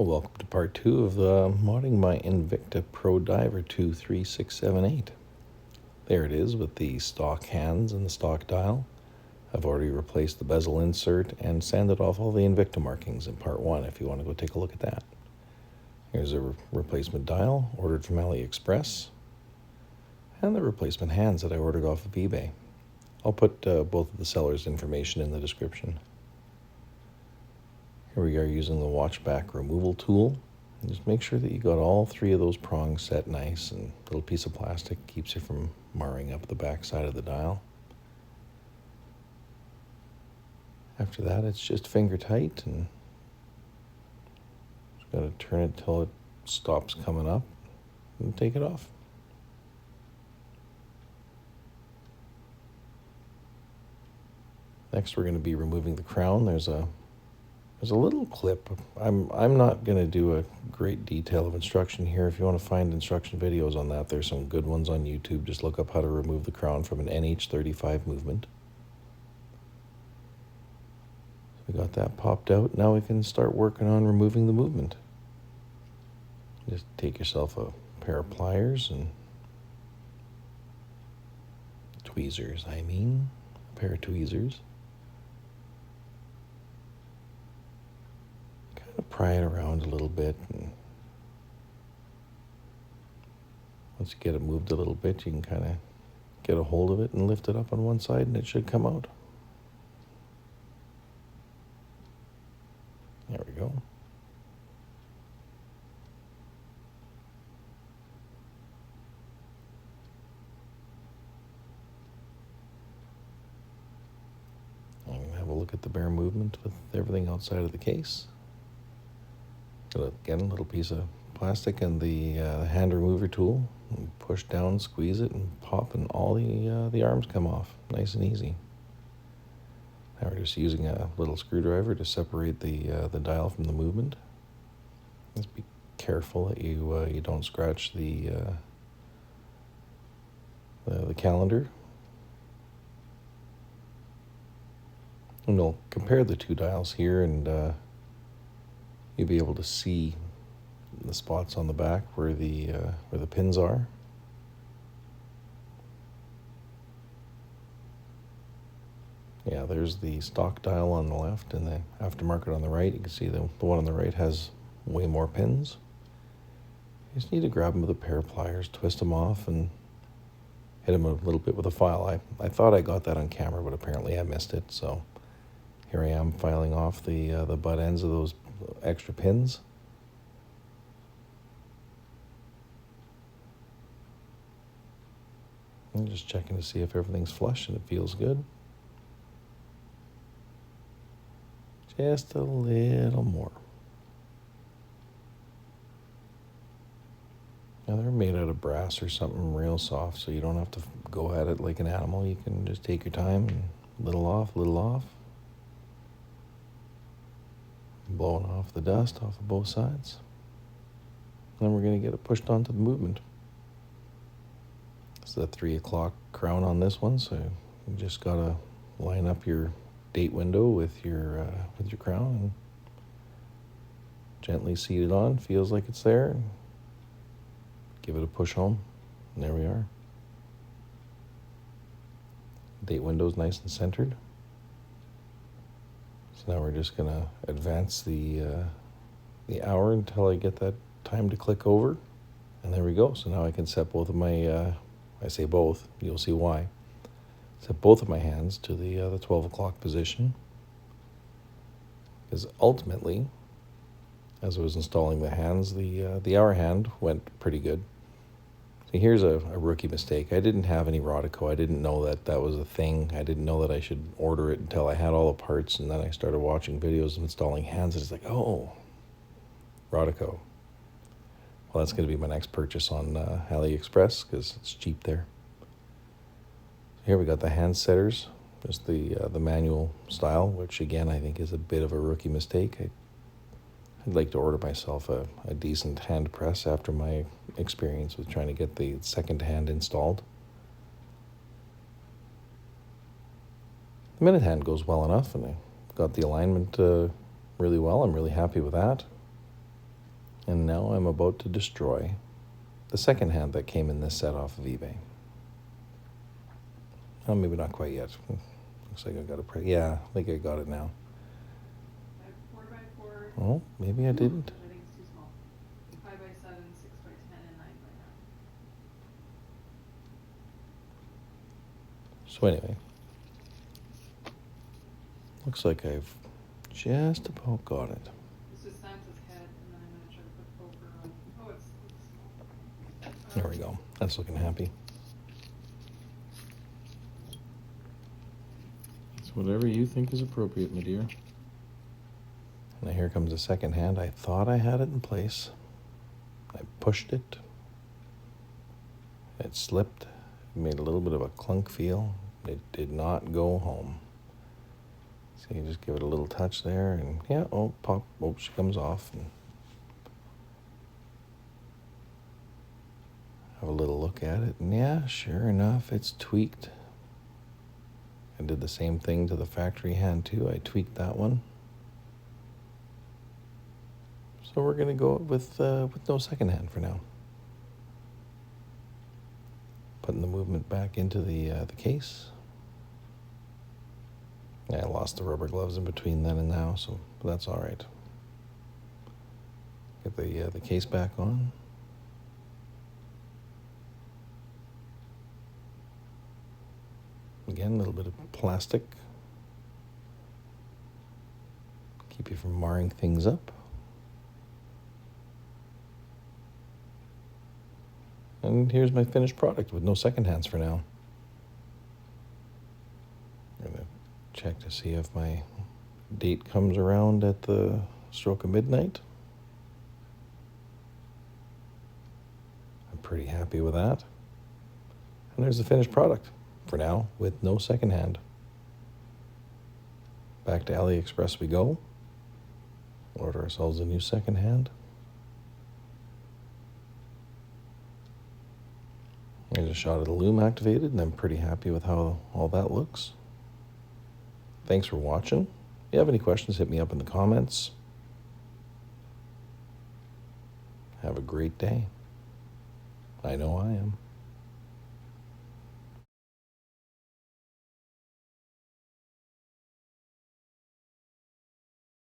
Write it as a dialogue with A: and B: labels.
A: Well, welcome to part 2 of modding my Invicta Pro Diver 23678. There it is with the stock hands and the stock dial. I've already replaced the bezel insert and sanded off all the Invicta markings in part 1 if you want to go take a look at that. Here's a replacement dial ordered from AliExpress and the replacement hands that I ordered off of eBay. I'll put both of the sellers' information in the description. Here we are using the watch back removal tool. Just make sure that you got all 3 of those prongs set nice, and a little piece of plastic keeps you from marring up the back side of the dial. After that, it's just finger tight, and just got to turn it till it stops coming up and take it off. Next, we're going to be removing the crown. There's a little clip. I'm not going to do a great detail of instruction here. If you want to find instruction videos on that, there's some good ones on YouTube. Just look up how to remove the crown from an NH35 movement. We got that popped out. Now we can start working on removing the movement. Just take yourself a pair of pliers and tweezers, a pair of tweezers. Pry it around a little bit, and once you get it moved a little bit, you can kind of get a hold of it and lift it up on one side, and it should come out. There we go. I'm going to have a look at the bare movement with everything outside of the case. Again, a little piece of plastic and the hand remover tool. And push down, squeeze it, and pop, and all the arms come off. Nice and easy. Now we're just using a little screwdriver to separate the dial from the movement. Just be careful that you don't scratch the calendar. And we'll compare the 2 dials here, and you'll be able to see the spots on the back where the pins are. Yeah, there's the stock dial on the left and the aftermarket on the right. You can see the one on the right has way more pins. You just need to grab them with a pair of pliers, twist them off, and hit them a little bit with a file. I thought I got that on camera, but apparently I missed it. So here I am filing off the butt ends of those extra pins. I'm just checking to see if everything's flush and it feels good. Just a little more. Now they're made out of brass or something real soft, so you don't have to go at it like an animal. You can just take your time and little off, little off. Blowing off the dust off of both sides. Then we're going to get it pushed onto the movement. It's the 3 o'clock crown on this one, so you just got to line up your date window with your crown and gently seat it on. Feels like it's there. Give it a push home, and there we are. Date window's nice and centered. So now we're just going to advance the hour until I get that time to click over. And there we go. So now I can set both of my, I say both, you'll see why. Set both of my hands to the 12 o'clock position. Because ultimately, as I was installing the hands, the hour hand went pretty good. So here's a rookie mistake. I didn't have any Rodrico. I didn't know that was a thing. I didn't know that I should order it until I had all the parts, and then I started watching videos of installing hands, and it's like, oh, Rodrico. Well, that's going to be my next purchase on AliExpress because it's cheap there. So here we got the hand setters, just the manual style, which again I think is a bit of a rookie mistake. I'd like to order myself a decent hand press after my experience with trying to get the second hand installed. The minute hand goes well enough, and I got the alignment really well. I'm really happy with that. And now I'm about to destroy the second hand that came in this set off of eBay. Oh, maybe not quite yet. Looks like I got it. Yeah, I think I got it now.
B: 4x4.
A: Oh, maybe I didn't.
B: I think it's too small. 5x7, 6x10, and 9x9.
A: So anyway, looks like I've just about got it.
B: This is Santa's head, and then I'm going to try to put poker on. Oh, it's small.
A: There we go. That's looking happy. It's whatever you think is appropriate, my dear. Now here comes the second hand. I thought I had it in place. I pushed it. It slipped. It made a little bit of a clunk feel. It did not go home. So you just give it a little touch there, and yeah, oh, pop, oh, she comes off. And have a little look at it, and yeah, sure enough, it's tweaked. I did the same thing to the factory hand too. I tweaked that one. So we're gonna go with no second hand for now. Putting the movement back into the case. Yeah, I lost the rubber gloves in between then and now, so but that's all right. Get the case back on. Again, a little bit of plastic. Keep you from marring things up. And here's my finished product with no second hands for now. I'm gonna check to see if my date comes around at the stroke of midnight. I'm pretty happy with that. And there's the finished product for now with no second hand. Back to AliExpress we go. Order ourselves a new second hand. There's a shot of the loom activated, and I'm pretty happy with how all that looks. Thanks for watching. If you have any questions, hit me up in the comments. Have a great day. I know I am.